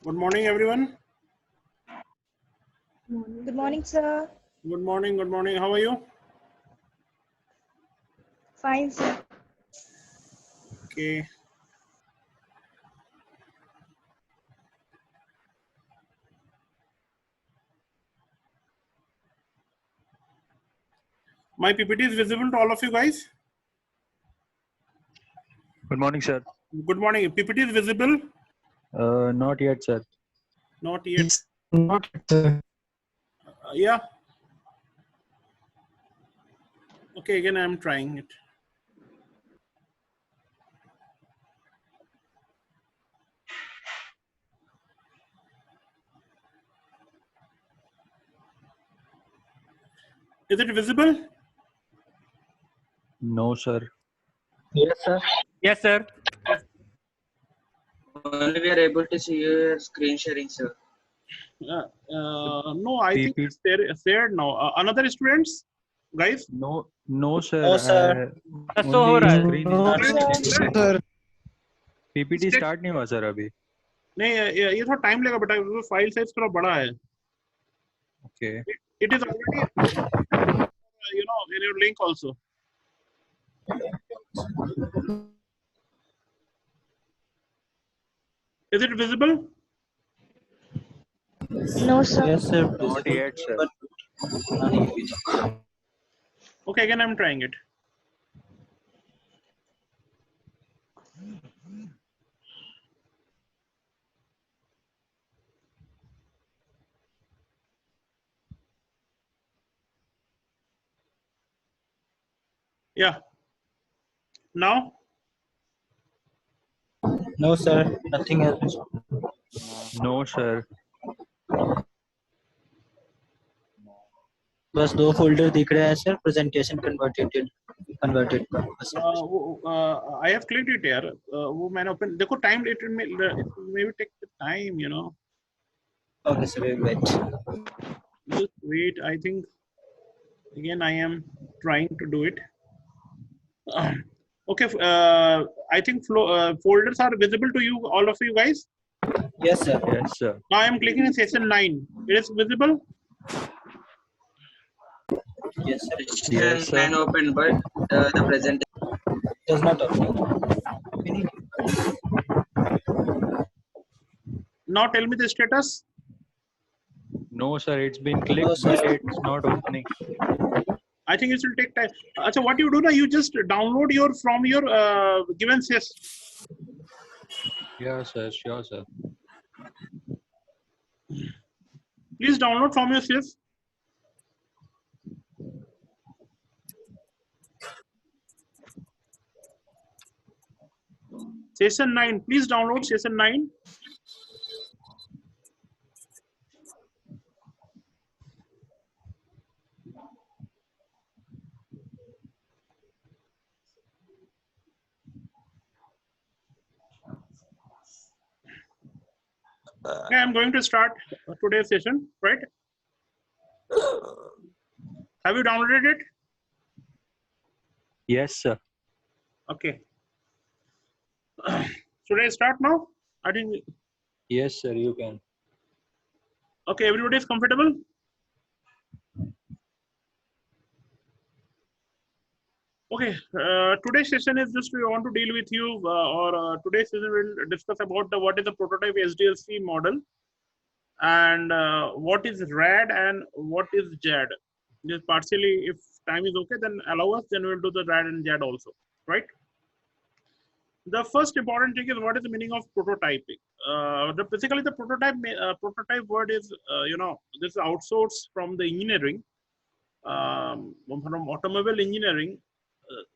Good morning, everyone. Good morning, sir. Good morning. Good morning. How are you? Fine, sir. Okay. My PPT is visible to all of you guys. Good morning, sir. Good morning. PPT is visible? Not yet, sir. Not yet. Not yet. Yeah. Okay, again, I'm trying it. Is it visible? No, sir. Yes, sir. Yes, sir. Only we are able to see your screen sharing, sir. No, I think it's shared now. Another students, guys? No, sir. No, sir. So हो रहा है. Screen is not No, sir. PPT start नहीं हुआ sir अभी. नहीं, ये थोड़ा time लेगा बेटा, फाइल साइज थोड़ा बड़ा है. Okay. It is already, in your link also. Is it visible? No, sir. Yes, sir. Not yet, sir. Okay, again, I'm trying it. Yeah. Now? No, sir. Nothing has been shown. No, sir. बस दो folder दिख रहे हैं sir presentation converted बस I have clicked it here. वो मैंने open. देखो time it maybe take the time, okay sir wait Just wait. I think again I am trying to do it. Okay. I think folders are visible to you, all of you guys. Yes sir Yes, sir. Now I am clicking in session 9. It is visible. Yes sir Yes, sir. Can open, but the presentation. Does not open Now tell me the status. No, sir. It's been clicked, No, sir. but it's not opening. I think it will take time. So what you do now? You just download from your given session. Yes, sir. Sure, sir. Please download from your sys. Session 9. Please download session 9. Okay, I'm going to start today's session, right? Have you downloaded it? Yes, sir. Okay. Should I start now? I think. Yes, sir. You can. Okay, everybody is comfortable? Okay, today's session is just we want to deal with you, today's session will discuss about what is the prototype SJZ model and what is RAD and what is JAD. Just partially, if time is okay, then allow us, then we'll do the RAD and JAD also, right? The first important thing is what is the meaning of prototyping. Basically, the prototype word is, this is outsourced from the engineering, from automobile engineering.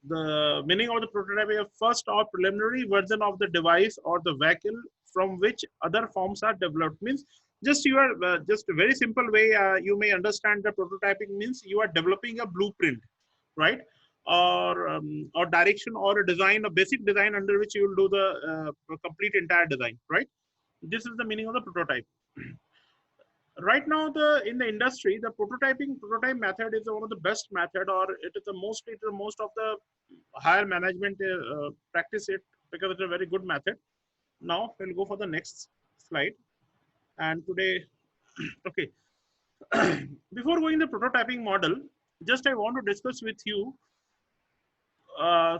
The meaning of the prototype is first or preliminary version of the device or the vehicle from which other forms are developed. Means just just a very simple way you may understand the prototyping means you are developing a blueprint, right? Or direction or a design, a basic design under which you will do the complete entire design, right? This is the meaning of the prototype. Right now, in the industry, the prototype method is one of the best method, or it is the most of the higher management practice it because it's a very good method. Now we'll go for the next slide. And today, okay, before going the prototyping model, just I want to discuss with you.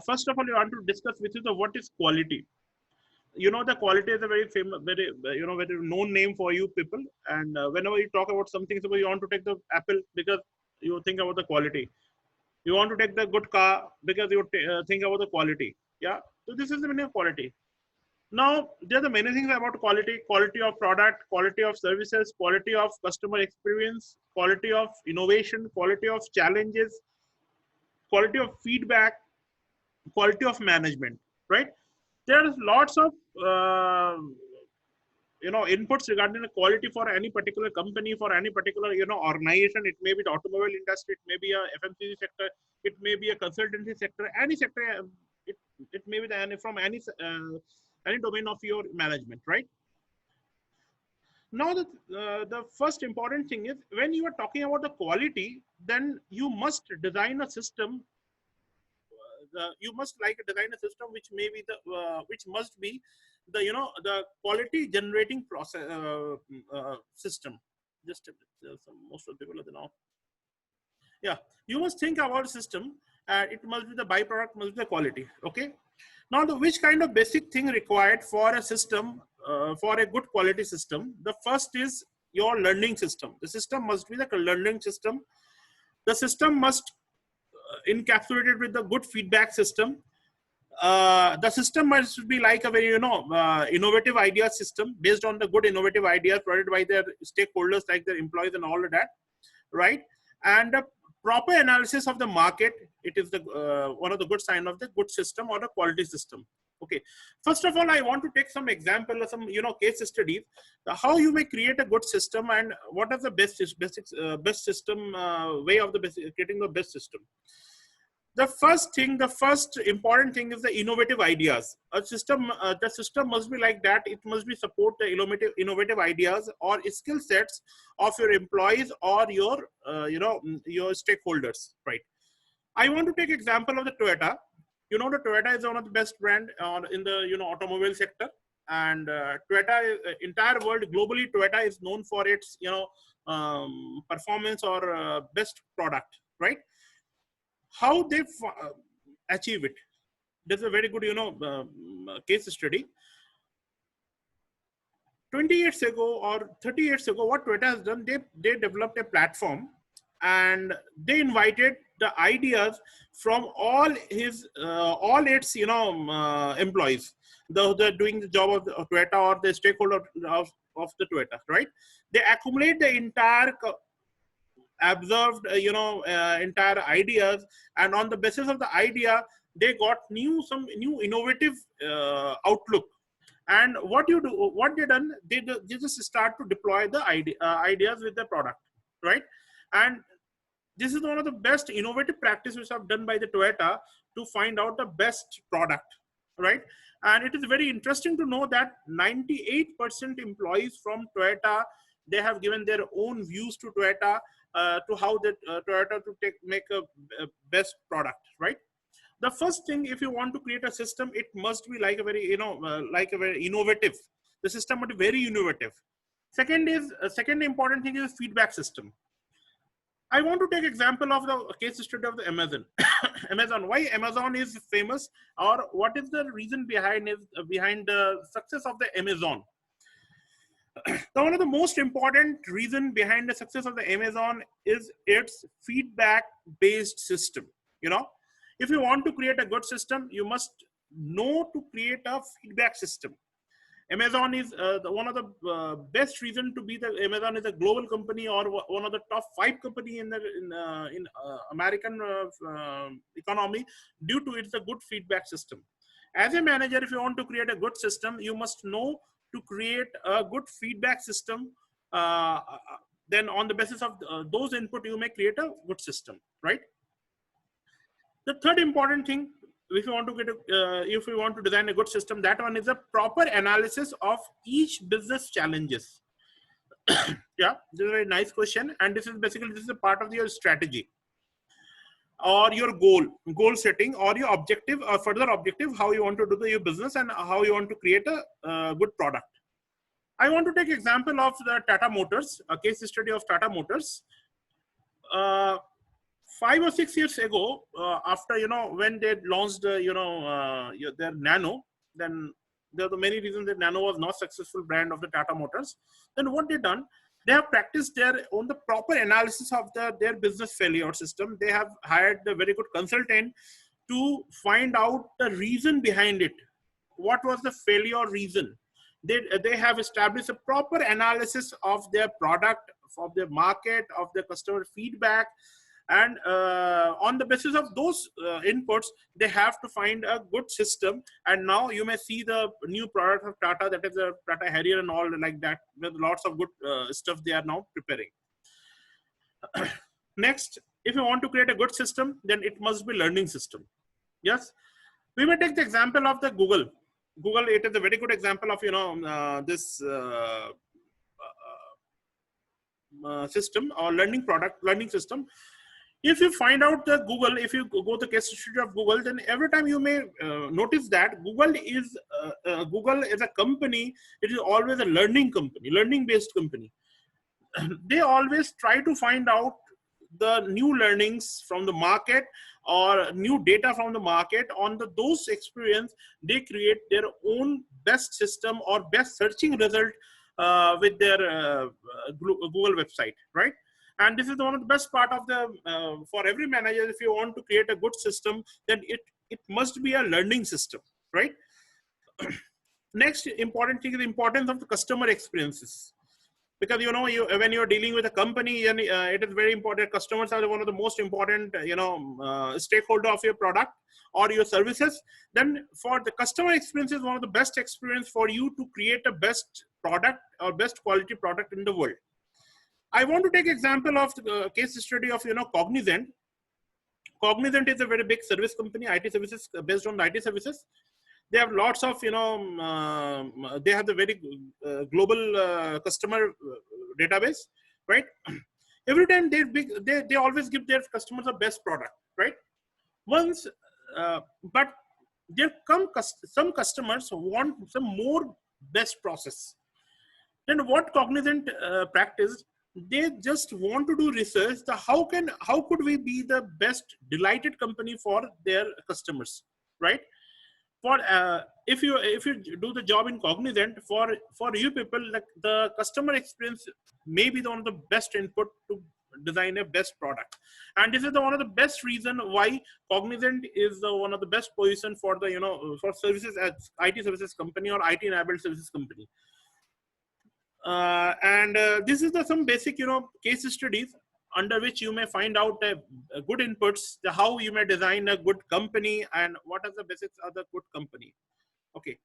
First of all, I want to discuss with you the what is quality. You know, the quality is a very famous, very very known name for you people. And whenever you talk about something, suppose you want to take the apple because you think about the quality. You want to take the good car because you think about the quality. Yeah. So this is the meaning of quality. Now, there are the many things about quality: quality of product, quality of services, quality of customer experience, quality of innovation, quality of challenges, quality of feedback, quality of management. Right? There's lots of inputs regarding the quality for any particular company, for any particular organization. It may be the automobile industry, it may be a FMCG sector, it may be a consultancy sector, any sector. It may be from any domain of your management, right? Now the first important thing is, when you are talking about the quality, then you must design a system. You must like design a system which may be the which must be the the quality generating process system. Just most of the people are now. Yeah, you must think about a system. It must be the byproduct, must be the quality. Okay. Now, the which kind of basic thing required for a system, for a good quality system? The first is your learning system. The system must be the learning system. The system must encapsulated with the good feedback system. The system must be like a very innovative idea system based on the good innovative ideas provided by their stakeholders like their employees and all of that, right? And the proper analysis of the market, it is the one of the good sign of the good system or the quality system. Okay, first of all, I want to take some example, some case studies, how you may create a good system and what is the best system way of the creating the best system. The first important thing is the innovative ideas. A system, the system must be like that. It must be support the innovative ideas or skill sets of your employees or your your stakeholders, right? I want to take example of the Toyota. You know, the Toyota is one of the best brand in the automobile sector, and Toyota, entire world globally, Toyota is known for its performance or best product, right? How they achieve it? There's a very good case study. 20 years ago or 30 years ago, what Toyota has done, they developed a platform and they invited the ideas from all its employees, they're doing the job of Toyota or the stakeholder of the Toyota, right? They accumulate the entire observed entire ideas, and on the basis of the idea they got some new innovative outlook. And what they done, they just start to deploy the ideas with the product, right? And this is one of the best innovative practices which have done by the Toyota to find out the best product, right? And it is very interesting to know that 98% employees from Toyota, they have given their own views to Toyota, to how the Toyota to make a best product, right? The first thing, if you want to create a system, it must be like a very like a very innovative. The system must be very innovative. Second important thing is feedback system. I want to take example of the case study of the Amazon. Amazon. Why Amazon is famous, or what is the reason behind the success of the Amazon? One of the most important reason behind the success of the Amazon is its feedback-based system. If you want to create a good system, you must know to create a feedback system. Amazon is one of the best reason to be the Amazon is a global company or one of the top 5 company in American economy due to its a good feedback system. As a manager, if you want to create a good system, you must know to create a good feedback system. Then on the basis of those input, you may create a good system, right? The third important thing, if you want to if you want to design a good system, that one is a proper analysis of each business challenges. Yeah, this is a very nice question, and this is a part of your strategy or your goal setting or your objective or further objective, how you want to do your business and how you want to create a good product. I want to take example of the Tata Motors, a case study of Tata Motors. 5 or 6 years ago, after, when they launched, their Nano, then there are many reasons that Nano was not successful brand of the Tata Motors. Then what they done, they have practiced on the proper analysis of their business failure system. They have hired a very good consultant to find out the reason behind it. What was the failure reason? They have established a proper analysis of their product, of their market, of their customer feedback, and on the basis of those inputs, they have to find a good system. And now you may see the new product of Tata, that is a Tata Harrier and all like that, with lots of good stuff they are now preparing. Next, if you want to create a good system, then it must be learning system. Yes, we may take the example of the Google. Google, it is a very good example of this system or learning system. If you find out the Google, if you go to the case study of Google, then every time you may notice that Google is a company. It is always a learning company, learning based company. They always try to find out the new learnings from the market or new data from the market. On those experience, they create their own best system or best searching result with their Google website, right? And this is one of the best part of for every manager. If you want to create a good system, then it must be a learning system, right? Next important thing is the importance of the customer experiences. Because when you're dealing with a company, and it is very important. Customers are one of the most important stakeholder of your product or your services. Then for the customer experience is one of the best experience for you to create a best product or best quality product in the world. I want to take example of the case study of Cognizant. Cognizant is a very big service company, IT services, based on IT services. They have lots of, they have the very global customer database, right? Every time they always give their customers the best product, right? Once, but there come some customers who want some more best process. Then what Cognizant practiced, they just want to do research. How could we be the best delighted company for their customers, right? For if you do the job in Cognizant, for you people, like the customer experience may be one of the best input to design a best product. And this is one of the best reason why Cognizant is one of the best position for the for services as IT services company or IT enabled services company. This is some basic case studies under which you may find out good inputs, how you may design a good company and what are the basics of the good company. Okay.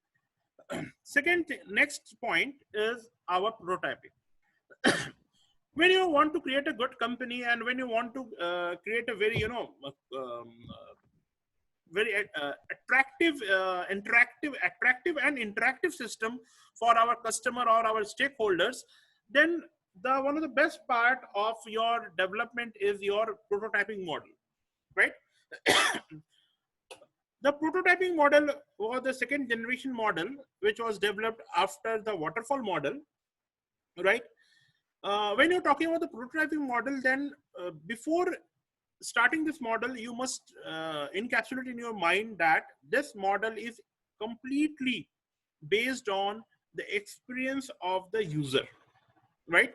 Next point is our prototyping. When you want to create a good company and when you want to create a very very attractive and interactive system for our customer or our stakeholders, then one of the best part of your development is your prototyping model, right? The prototyping model was the second generation model, which was developed after the waterfall model, right? When you're talking about the prototyping model, then before starting this model, you must encapsulate in your mind that this model is completely based on the experience of the user, right?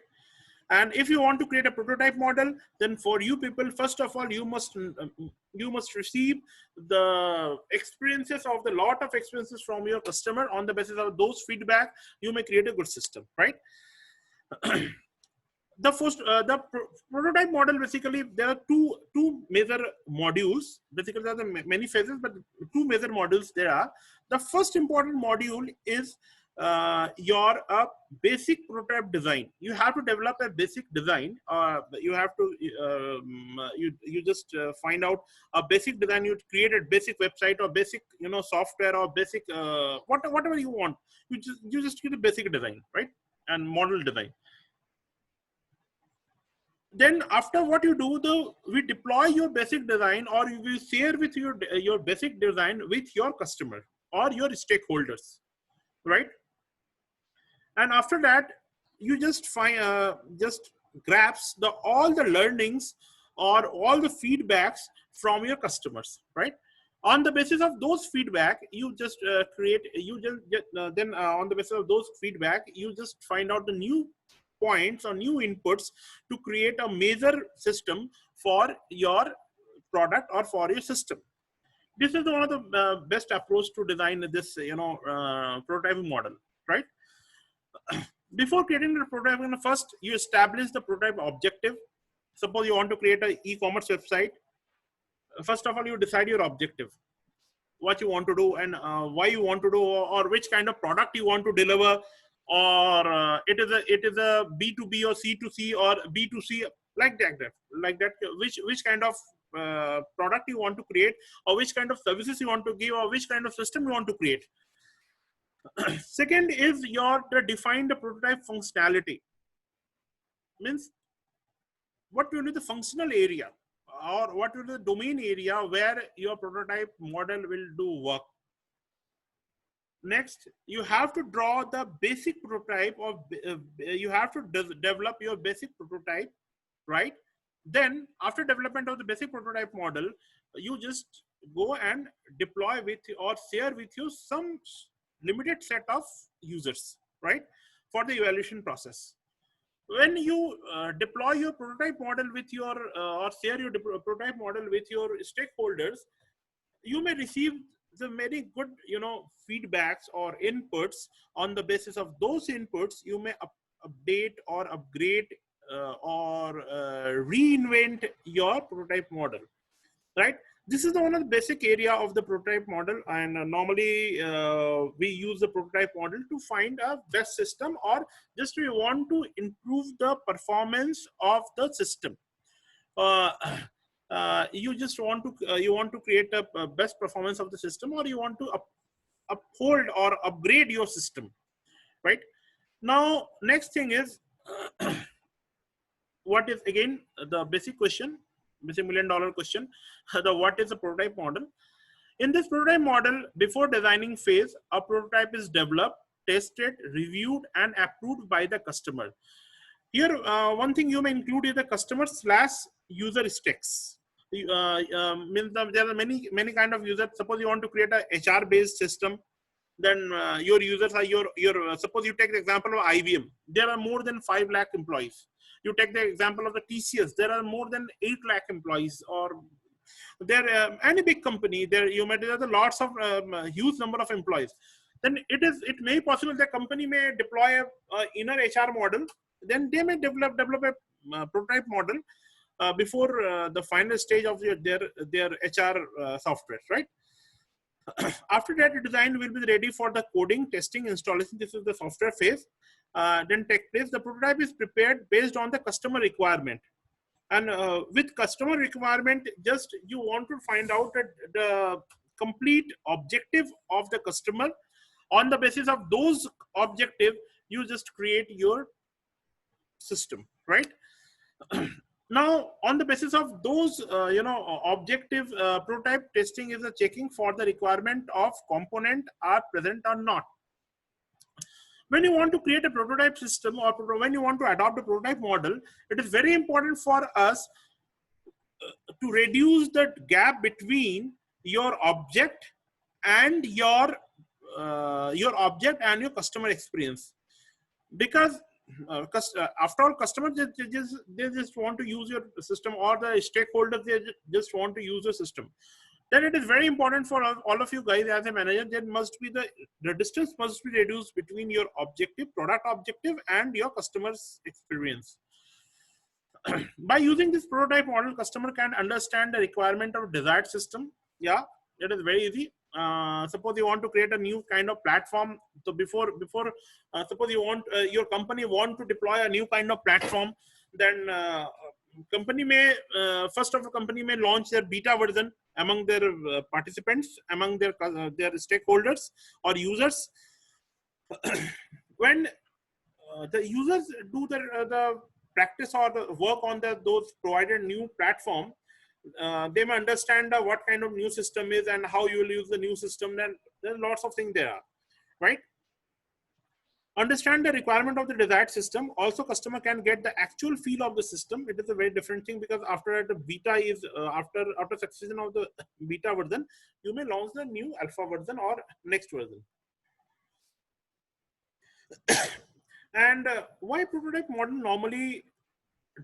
And if you want to create a prototype model, then for you people, first of all, you must receive the experiences of the lot of experiences from your customer. On the basis of those feedback, you may create a good system, right? The prototype model, basically there are two major modules. Basically there are many phases, but two major modules there are. The first important module is your basic prototype design. You have to develop a basic design. You have to you just find out a basic design. You create a basic website or basic software or basic whatever you want. You just create a basic design, right? And model design. Then after what you do, we deploy your basic design, or you will share with your basic design with your customer or your stakeholders, right? And after that, you just find just grabs all the learnings or all the feedbacks from your customers, right? On the basis of those feedback, you just create, you just then on the basis of those feedback, you just find out the new points or new inputs to create a major system for your product or for your system. This is one of the best approach to design this, prototyping model, right? Before creating the prototype, first you establish the prototype objective. Suppose you want to create an e-commerce website. First of all, you decide your objective, what you want to do, and why you want to do, or which kind of product you want to deliver, or it is a B2B or C2C or B2C, like that. Which kind of product you want to create, or which kind of services you want to give, or which kind of system you want to create. Second is to define the prototype functionality. Means what will be the functional area, or what will be the domain area where your prototype model will do work. Next, you have to draw the basic prototype of, you have to develop your basic prototype, right? Then after development of the basic prototype model, you just go and deploy with or share with you some limited set of users, right, for the evaluation process. When you deploy your prototype model with your or share your prototype model with your stakeholders, you may receive the very good feedbacks or inputs. On the basis of those inputs, you may update or upgrade or reinvent your prototype model, right? This is one of the basic area of the prototype model, and normally we use the prototype model to find a best system, or just we want to improve the performance of the system. uh, you just want to create a best performance of the system, or you want to uphold or upgrade your system, right? Now next thing is what is again the basic question, basic $1 million question. The what is a prototype model? In this prototype model, before designing phase, a prototype is developed, tested, reviewed, and approved by the customer. Here, one thing you may include is the customer / user stakes. Means there are many kind of users. Suppose you want to create a HR based system, then your users are your suppose you take the example of IBM. There are more than 5 lakh employees. You take the example of the TCS. There are more than 8 lakh employees. Or there any big company, there you may have lots of huge number of employees. Then it may be possible the company may deploy a inner HR model. Then they may develop a prototype model before the final stage of their HR software, right? After that, the design will be ready for the coding, testing, installation. This is the software phase. Then take place. The prototype is prepared based on the customer requirement. And with customer requirement, just you want to find out the complete objective of the customer. On the basis of those objective, you just create your system, right? Now, on the basis of those, objective, prototype testing is a checking for the requirement of component are present or not. When you want to create a prototype system, or when you want to adopt a prototype model, it is very important for us to reduce the gap between your object and your customer experience. Because after all, customers they just want to use your system, or the stakeholders they just want to use the system. Then it is very important for all of you guys as a manager, there must be the distance must be reduced between your product objective and your customer's experience. By using this prototype model, customer can understand the requirement of desired system. Yeah, it is very easy. Suppose you want to create a new kind of platform. So before suppose you want your company want to deploy a new kind of platform, then company may first of all company may launch their beta version among their participants, among their stakeholders or users. When the users do the practice or the work on those provided new platform, they may understand what kind of new system is, and how you will use the new system. Then there's lots of things there, right? Understand the requirement of the desired system. Also, customer can get the actual feel of the system. It is a very different thing, because after the beta is after succession of the beta version, you may launch the new alpha version or next version. And why prototype model normally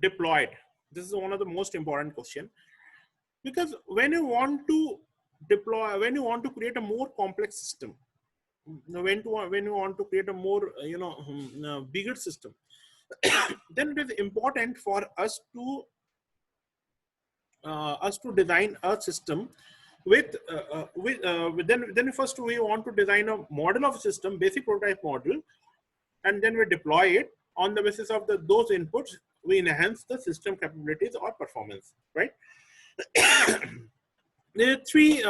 deployed? This is one of the most important question, because when you want to deploy, when you want to create a more complex system, when you want to create a more bigger system, then it is important for us to design a system with then first we want to design a model of system, basic prototype model, and then we deploy it. On the basis of those inputs, we enhance the system capabilities or performance, right? There are three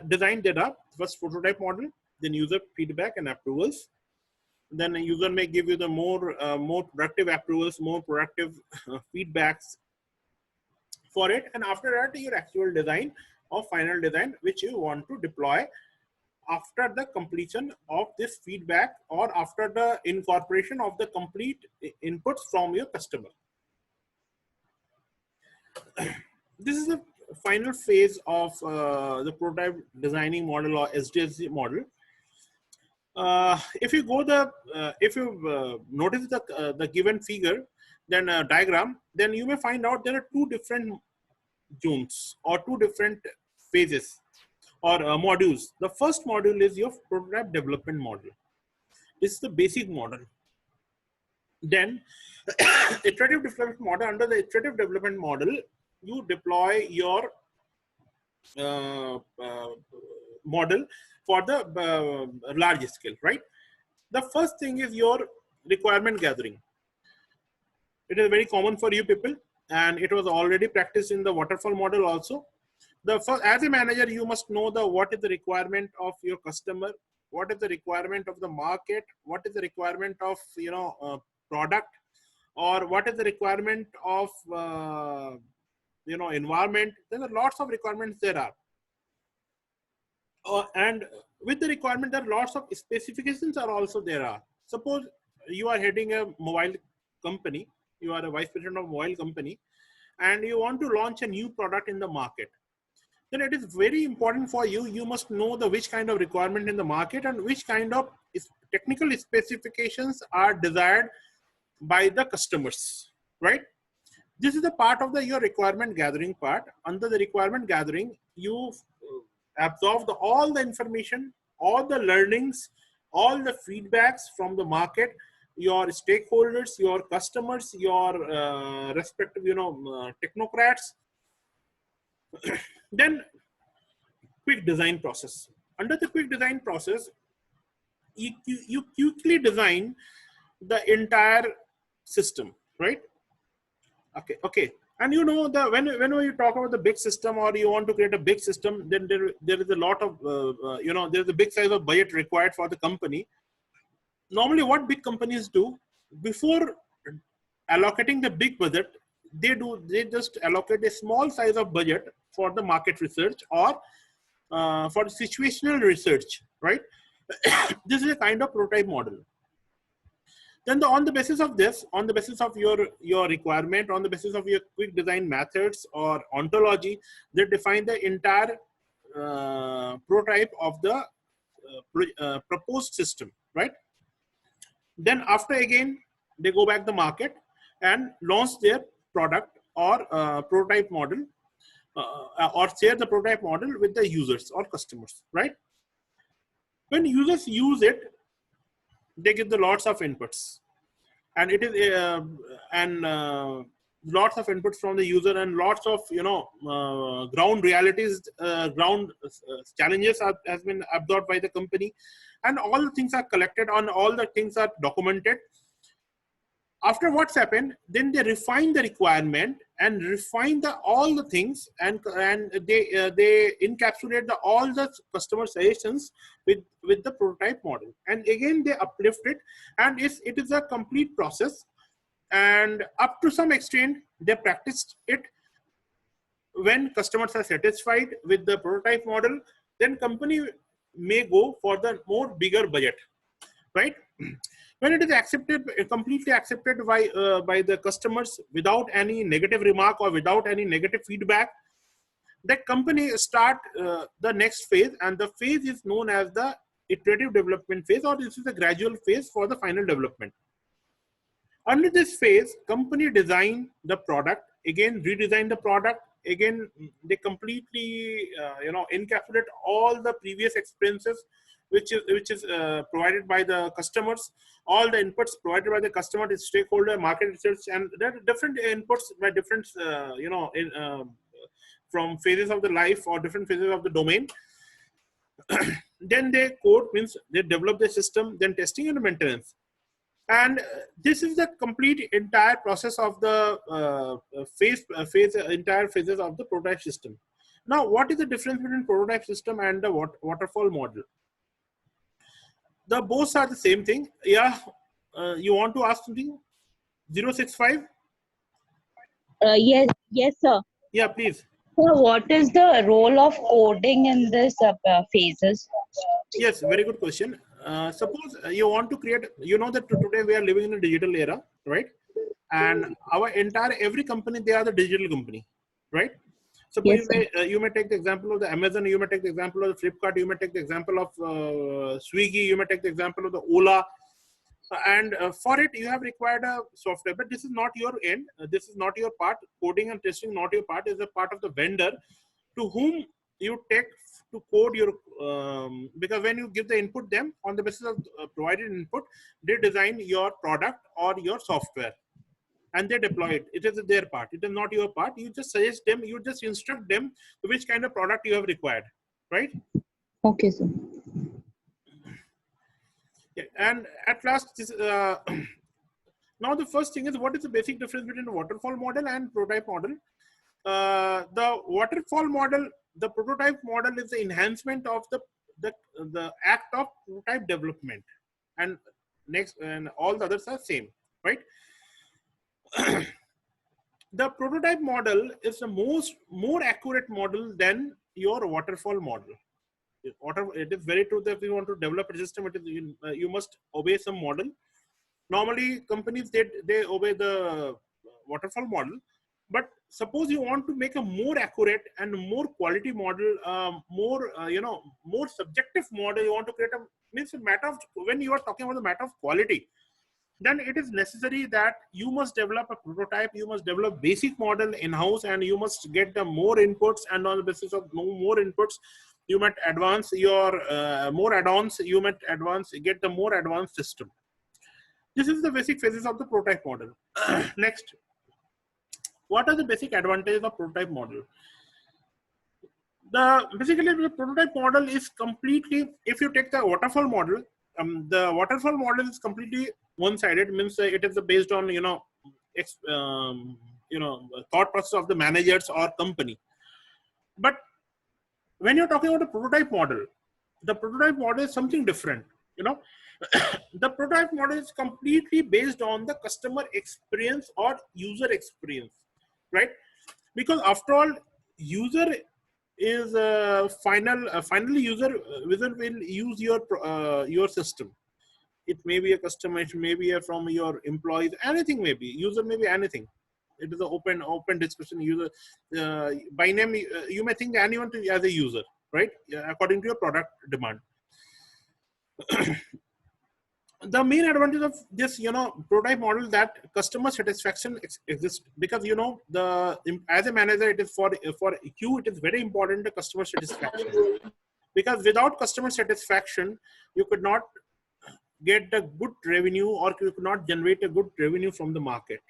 design data. First, prototype model, then user feedback and approvals. Then a user may give you the more productive approvals, more productive feedbacks for it. And after that, your actual design or final design, which you want to deploy after the completion of this feedback or after the incorporation of the complete inputs from your customer. This is the final phase of the prototype designing model or SJZ model. If you go if you notice the given figure, then diagram, then you may find out there are two different zones or two different phases or modules. The first module is your prototype development model. This is the basic model. Then iterative development model. Under the iterative development model, you deploy your model for the large scale, right? The first thing is your requirement gathering. It is very common for you people, and it was already practiced in the waterfall model also. As a manager, you must know what is the requirement of your customer, what is the requirement of the market, what is the requirement of product, or what is the requirement of environment. There are lots of requirements there are. And with the requirement, there are lots of specifications are also there are. Suppose you are heading a mobile company, you are a vice president of a mobile company, and you want to launch a new product in the market. Then it is very important for you. You must know which kind of requirement in the market and which kind of technical specifications are desired by the customers, right? This is the part of your requirement gathering part. Under the requirement gathering, you absorb all the information, all the learnings, all the feedbacks from the market, your stakeholders, your customers, your respective technocrats. Then quick design process. Under the quick design process, you quickly design the entire system, right? Okay. And whenever you talk about the big system or you want to create a big system, then there is a lot of there's a big size of budget required for the company. Normally, what big companies do before allocating the big budget, they just allocate a small size of budget for the market research or for situational research, right? This is a kind of prototype model. Then on the basis of this, on the basis of your requirement, on the basis of your quick design methods or ontology, they define the entire prototype of the proposed system, right? Then after again, they go back to the market and launch their product or prototype model or share the prototype model with the users or customers, right? When users use it, they give the lots of inputs, and it is lots of inputs from the user and lots of ground realities, ground challenges has been absorbed by the company, and all the things are collected on, all the things are documented. After what's happened, then they refine the requirement and refine all the things, and they encapsulate all the customer suggestions with the prototype model, and again they uplift it, and it is a complete process. And up to some extent, they practiced it. When customers are satisfied with the prototype model, then company may go for the more bigger budget, right? When it is accepted, completely accepted by the customers without any negative remark or without any negative feedback, that company start the next phase, and the phase is known as the iterative development phase, or this is the gradual phase for the final development. Under this phase, company design the product, again redesign the product, again they completely encapsulate all the previous experiences which is provided by the customers, all the inputs provided by the customer, the stakeholder, market research, and there are different inputs by different from phases of the life or different phases of the domain. Then they code, means they develop the system, then testing and maintenance. And this is the complete entire process of the entire phases of the prototype system. Now, what is the difference between prototype system and the waterfall model? The both are the same thing. Yeah, you want to ask something? 065? Yes, sir. Yeah, please. So what is the role of coding in this phases? Yes, very good question. Suppose you want to create, you know that today we are living in a digital era, right? And our entire, every company, they are the digital company, right? Suppose Yes, you may take the example of the Amazon, you may take the example of the Flipkart, you may take the example of Swiggy, you may take the example of the Ola. And for it, you have required a software, but this is not your end. This is not your part. Coding and testing, not your part, is a part of the vendor to whom you take to code your, because when you give the input them on the basis of provided input, they design your product or your software and they deploy it. It is their part. It is not your part. You just suggest them, you just instruct them which kind of product you have required, right? okay, sir. Yeah. And at last, this, now the first thing is, what is the basic difference between the waterfall model and prototype model? The waterfall model, the prototype model is the enhancement of the act of prototype development, and next, and all the others are same, right? The prototype model is the more accurate model than your waterfall model. It is very true that if you want to develop a system, it is you must obey some model. Normally, companies they obey the waterfall model, but suppose you want to make a more accurate and more quality model, more subjective model. You want to create means a matter of, when you are talking about the matter of quality, then it is necessary that you must develop a prototype, you must develop basic model in-house, and you must get the more inputs, and on the basis of more inputs, you might advance your more add-ons, you might get the more advanced system. This is the basic phases of the prototype model. Next, what are the basic advantages of prototype model? Basically the prototype model is completely, if you take the waterfall model, the waterfall model is completely one-sided, means it is based on thought process of the managers or company. But when you're talking about a prototype model, the prototype model is something different. The prototype model is completely based on the customer experience or user experience, right? Because after all, user is finally user will use your system. It may be a customer, it may be from your employees, anything may be, user may be anything. It is an open discussion. User by name, you may think anyone as a user, right? According to your product demand. The main advantage of this, prototype model, that customer satisfaction exists, because as a manager, it is for you, it is very important, the customer satisfaction, because without customer satisfaction, you could not get a good revenue, or you could not generate a good revenue from the market.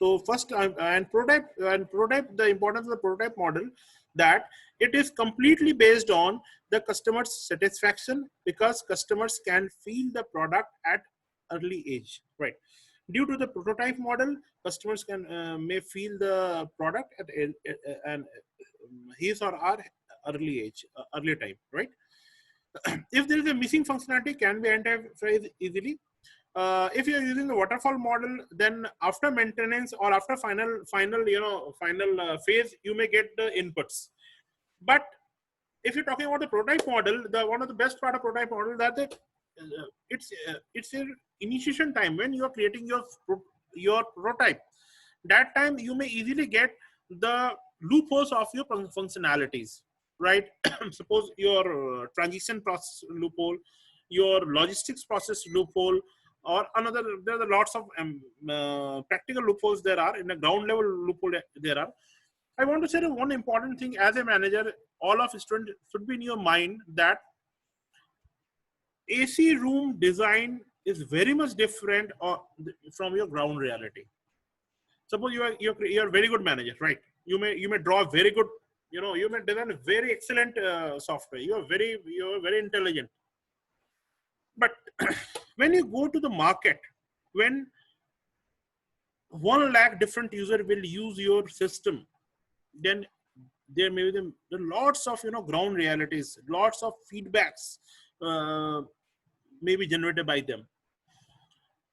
So first, and prototype, the importance of the prototype model, that it is completely based on the customer's satisfaction, because customers can feel the product at early age, right? Due to the prototype model, customers can may feel the product at his or her early age, early time, right? If there is a missing functionality, can be identified easily. If you're using the waterfall model, then after maintenance or after final phase, you may get the inputs. But if you're talking about the prototype model, one of the best part of prototype model, that it's your initiation time when you are creating your prototype. That time you may easily get the loopholes of your functionalities, right? Suppose your transition process loophole, your logistics process loophole, or another. There are lots of practical loopholes there are in the ground level loophole there are. I want to say that one important thing as a manager, all of students should be in your mind that AC room design is very much different from your ground reality. Suppose you're a very good manager, right? You may draw very good, you may design a very excellent software. You're very intelligent. But when you go to the market, when 1 lakh different user will use your system, then there may be the lots of ground realities, lots of feedbacks may be generated by them.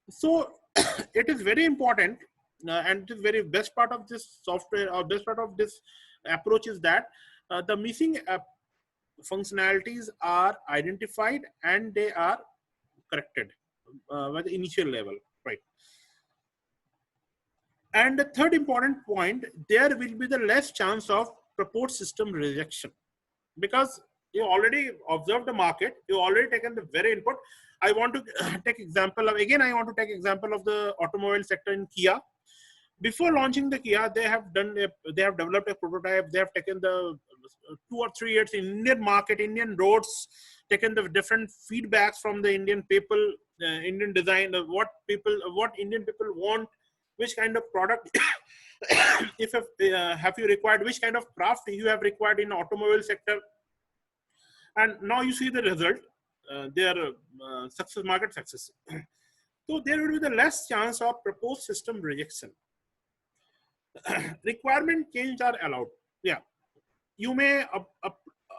So it is very important, and the very best part of this software or best part of this approach is that the missing functionalities are identified and they are corrected at the initial level, right? And the third important point, there will be the less chance of proposed system rejection, because you already observed the market, you already taken the very input. I want to take example of the automobile sector in Kia. Before launching the Kia, they have developed a prototype. They have taken the 2 or 3 years in Indian market, Indian roads, taken the different feedbacks from the Indian people, Indian design, what Indian people want, which kind of product if have you required, which kind of craft you have required in automobile sector. And now you see the result, their market success. So there will be the less chance of proposed system rejection. Requirement change are allowed. Yeah, you may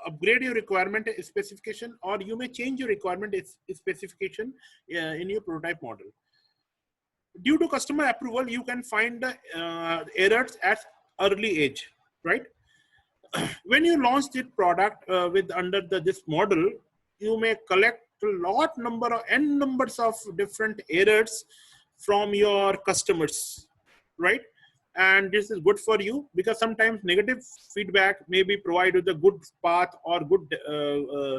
upgrade your requirement specification, or you may change your requirement specification in your prototype model. Due to customer approval, you can find the errors at early age, right? When you launch this product under this model, you may collect n numbers of different errors from your customers, right? And this is good for you, because sometimes negative feedback may be provided a good path or good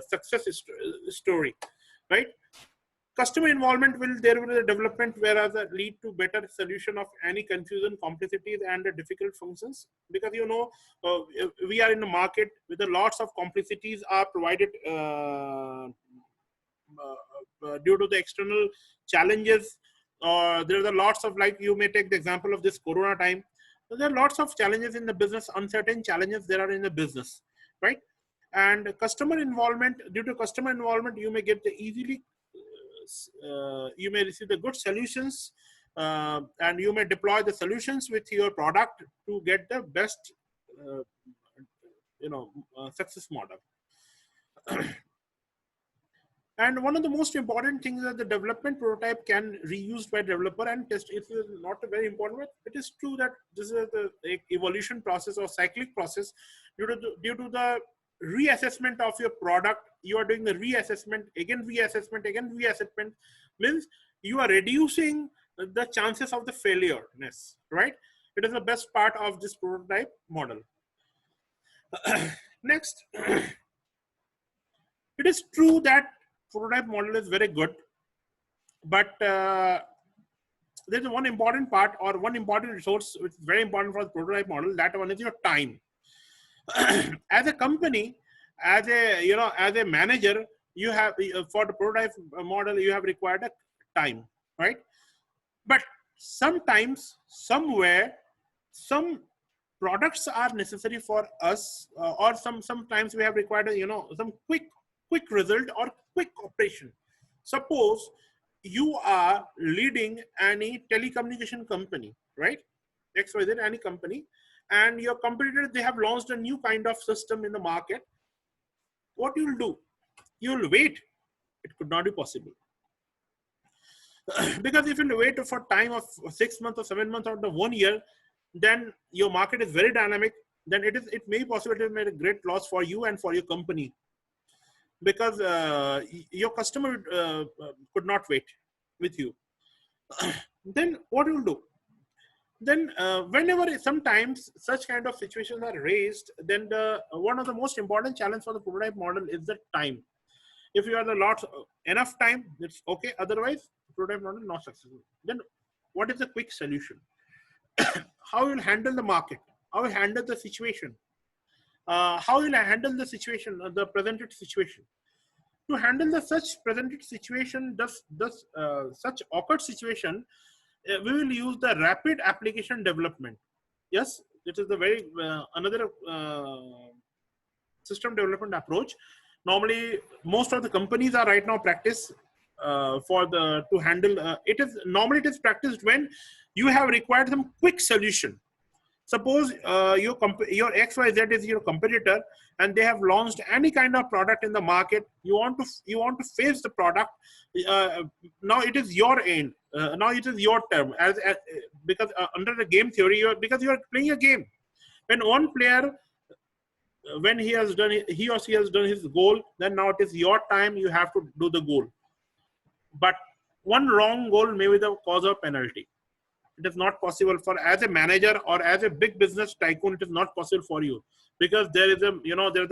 success story, right? Customer involvement will be a development whereas lead to better solution of any confusion, complexities, and difficult functions. Because we are in the market with the lots of complexities are provided due to the external challenges. There are lots of, like you may take the example of this Corona time. So there are lots of challenges in the business, uncertain challenges there are in the business, right? And customer involvement, due to customer involvement, you may get the easily. You may receive the good solutions, and you may deploy the solutions with your product to get the best success model. And one of the most important things is that the development prototype can reused by developer and test. It is not a very important, but it is true that this is the evolution process or cyclic process. Due to the reassessment of your product, you are doing the reassessment, means you are reducing the chances of the failure-ness, right? It is the best part of this prototype model. Next, it is true that prototype model is very good, but there's one important part or one important resource which is very important for the prototype model. That one is your time. As a company, as a manager, you have for the prototype model you have required a time, right? But sometimes, somewhere, some products are necessary for us, or sometimes we have required some quick result or quick operation. Suppose you are leading any telecommunication company, right? XYZ, any company, and your competitor, they have launched a new kind of system in the market. What you'll do? You'll wait. It could not be possible. Because if you wait for time of 6 months or 7 months or the 1 year, then your market is very dynamic. Then it may be possible to make a great loss for you and for your company. because your customer could not wait with you. Then what you will do? Then whenever sometimes such kind of situations are raised, then the one of the most important challenge for the prototype model is the time. If you have the lots enough time, it's okay. Otherwise, prototype model not successful. Then what is the quick solution? How you will handle the market? How you handle the situation? How you will handle the situation, the presented situation? To handle the such presented situation, such awkward situation, we will use the rapid application development. Yes, it is the very another system development approach. Normally, most of the companies are right now practice for the to handle. It is normally it is practiced when you have required some quick solution. Suppose your XYZ is your competitor, and they have launched any kind of product in the market. You want to face the product. Now it is your end. Now it is your term. Because under the game theory, because you are playing a game. When one player, when he or she has done his goal, then now it is your time. You have to do the goal. But one wrong goal may be the cause of penalty. It is not possible for as a manager or as a big business tycoon. It is not possible for you because there is a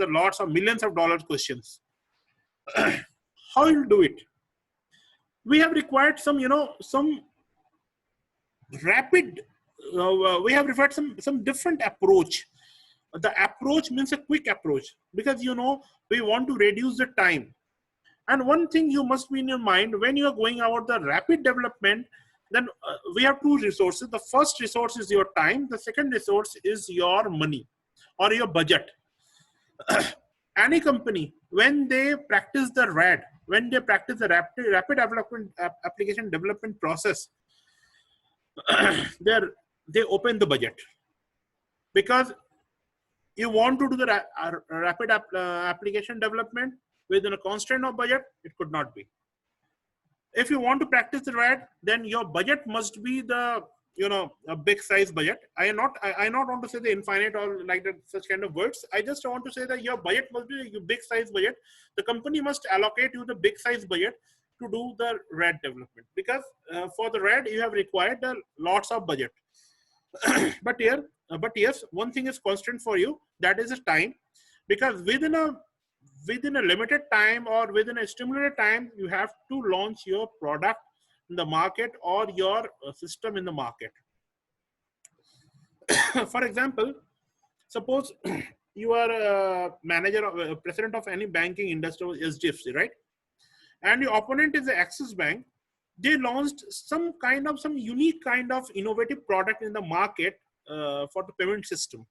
lots of millions of dollars questions. How you do it? We have required some rapid. We have required some different approach. The approach means a quick approach because we want to reduce the time. And one thing you must be in your mind when you are going about the rapid development. Then we have two resources. The first resource is your time. The second resource is your money or your budget. Any company, when they practice the RAD, when they practice the rapid development application development process, they open the budget because you want to do the rapid application development within a constraint of budget. It could not be. If you want to practice the RAD, then your budget must be the a big size budget. I not want to say the infinite or like that such kind of words. I just want to say that your budget must be a big size budget. The company must allocate you the big size budget to do the RAD development because for the RAD you have required lots of budget. but yes, one thing is constant for you, that is the time, because within a limited time or within a stimulated time, you have to launch your product in the market or your system in the market. For example, suppose you are a manager or a president of any banking industry, SJZ, right? And your opponent is the Axis Bank. They launched some unique kind of innovative product in the market for the payment system.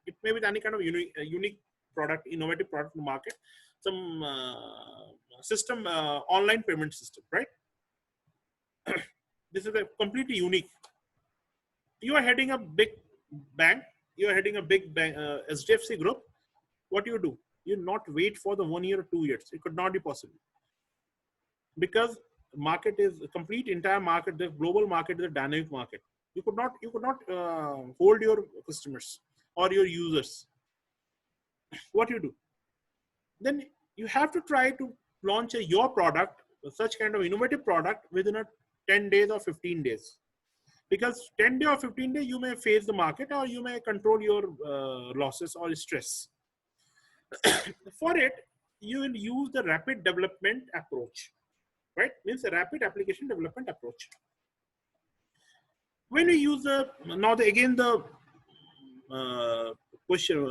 It may be any kind of unique product, innovative product in the market, some system, online payment system, right? This is a completely unique. You are heading a big bank, you are heading a big bank, SDFC group. What do? You not wait for the 1 year or 2 years. It could not be possible because market is a complete entire market. The global market is a dynamic market. You could not hold your customers or your users. What do? Then you have to try to launch your product, such kind of innovative product, within a 10 days or 15 days. Because 10 days or 15 days, you may face the market or you may control your losses or stress. For it, you will use the rapid development approach, right? Means a rapid application development approach. When we use again the question,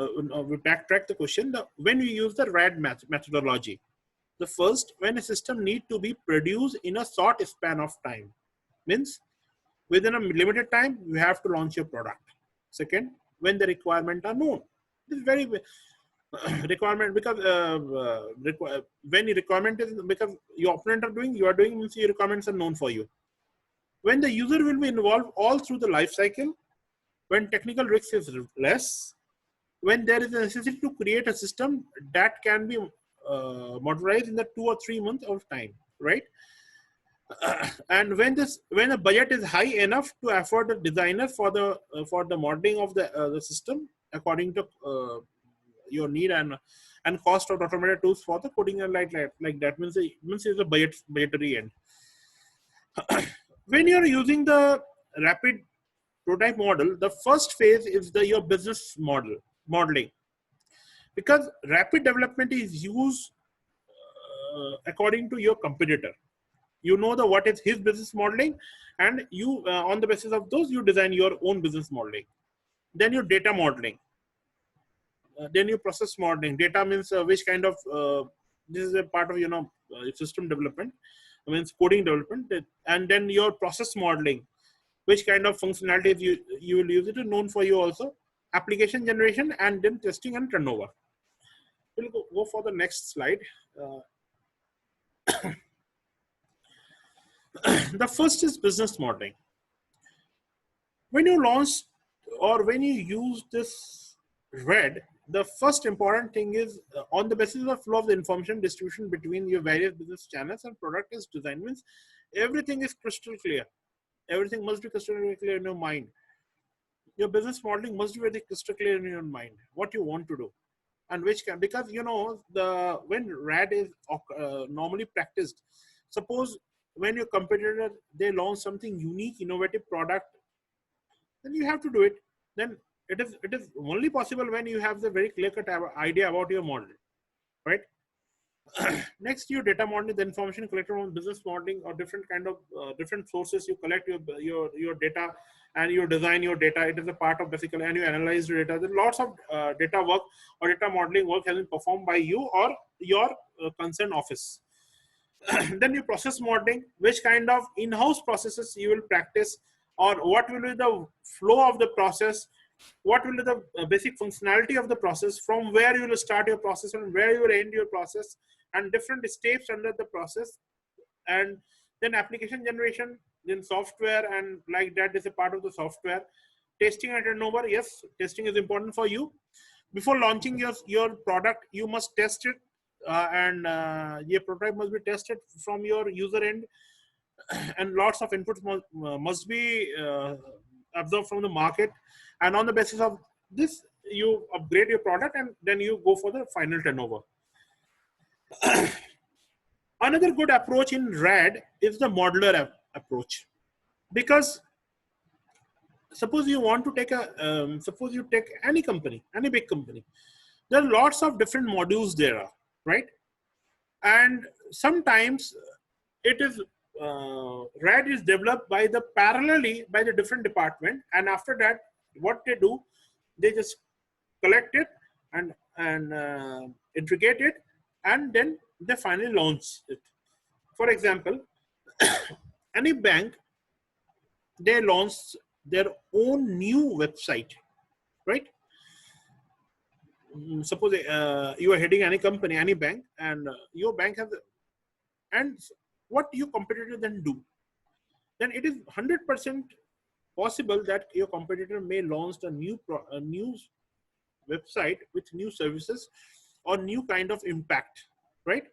we backtrack the question. When we use the RAD methodology, the first, when a system need to be produced in a short span of time, means within a limited time, you have to launch your product. Second, when the requirements are known. This is very requirement, because when the requirement is, because your opponent are doing, you are doing, means your requirements are known for you. When the user will be involved all through the life cycle, when technical risk is less, when there is a necessity to create a system that can be modularized in the 2 or 3 months of time, right? And when the budget is high enough to afford the designer for the modeling of the system according to your need and cost of automated tools for the coding and like that means it's a budgetary end. When you're using the rapid prototype model, the first phase is your business modeling, because rapid development is used according to your competitor. You know what is his business modeling, and you on the basis of those you design your own business modeling. Then your data modeling, then your process modeling. Data means which kind of this is a part of system development, means coding development. And then your process modeling, which kind of functionalities you will use. It is known for you also application generation, and then testing and turnover. We'll go for the next slide. The first is business modeling. When you launch or when you use this RED, the first important thing is on the basis of flow of the information distribution between your various business channels and product is design, means everything is crystal clear. Everything must be crystal clear in your mind. Your business modeling must be very crystal clear in your mind, what you want to do. And which can, because when RAD is normally practiced, suppose when your competitor, they launch something unique, innovative product, then you have to do it. Then it is only possible when you have the very clear-cut idea about your model, right? Next, your data modeling, the information collected from business modeling or different kind of different sources. You collect your data and you design your data. It is a part of basically, and you analyze the data. There are lots of data work or data modeling work has been performed by you or your concerned office. Then your process modeling, which kind of in-house processes you will practice, or what will be the flow of the process, what will be the basic functionality of the process, from where you will start your process and where you will end your process, and different steps under the process. And then application generation, then software, and like that is a part of the software. Testing and turnover, yes, testing is important for you. Before launching your product, you must test it, and your prototype must be tested from your user end, and lots of inputs must be absorbed from the market. And on the basis of this, you upgrade your product, and then you go for the final turnover. Another good approach in RAD is the modular approach, because suppose you want to take suppose you take any company, any big company, there are lots of different modules there are, right? And sometimes it is RAD is developed by parallelly by the different department, and after that what they do, they just collect it and integrate it, and then they finally launch it. For example, any bank, they launch their own new website, right? Suppose you are heading any company, any bank, and your bank has, and what your competitor then do, then it is 100% possible that your competitor may launch a new website with new services or new kind of impact, right?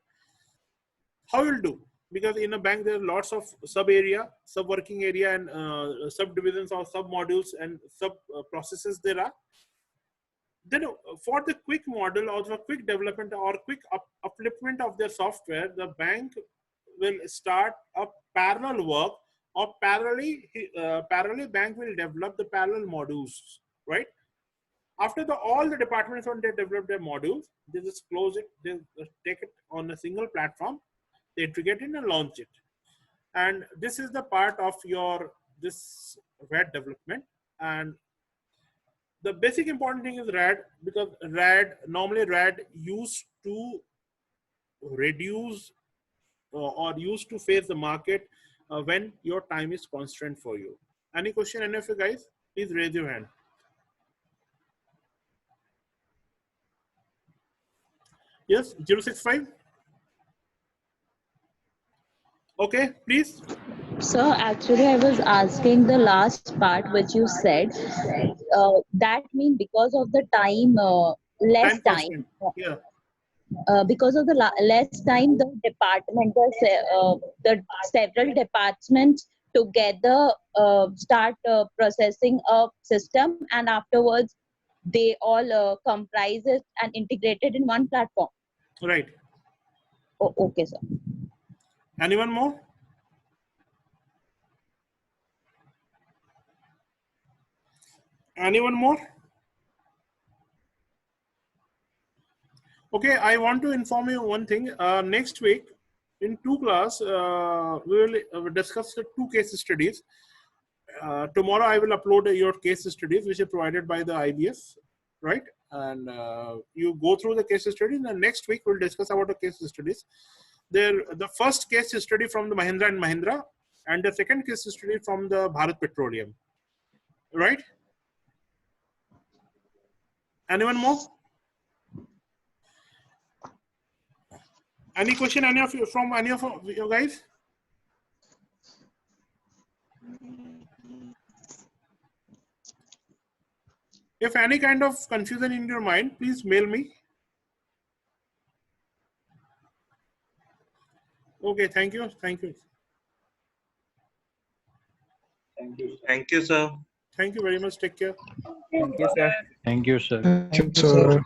How you'll do? Because in a bank there are lots of sub-working area, and subdivisions or sub-modules and sub-processes there are. Then for the quick model or the quick development or quick upliftment of their software, the bank will start a parallel work, or parallelly bank will develop the parallel modules, right? After all the departments, when they develop their modules, they just close it, they take it on a single platform, they integrate it and launch it. And this is the part of this RAD development. And the basic important thing is RAD, because normally RAD used to reduce or used to face the market when your time is constrained for you. Any question, any of you guys? Please raise your hand. Yes, 065. Okay, please. So actually, I was asking the last part which you said. That means because of the time, less Time time. constraint. Yeah. Because of the less time, the the several departments together start processing a system, and afterwards they all comprise it and integrated in one platform. Right. Oh, okay, sir. Anyone more? Anyone more? Okay, I want to inform you one thing. Next week, in 2 class, we will discuss the 2 case studies. Tomorrow, I will upload your case studies, which are provided by the IBS, right? And you go through the case studies. And next week, we'll discuss about the case studies. The first case study from the Mahindra and Mahindra, and the second case study from the Bharat Petroleum, right? Anyone more? Any question? Any of you from any of you guys? If any kind of confusion in your mind, please mail me. Okay, thank you. Thank you. Thank you, sir. Thank you very much. Take care. Thank you, sir. Thank you, sir. Thank you, sir.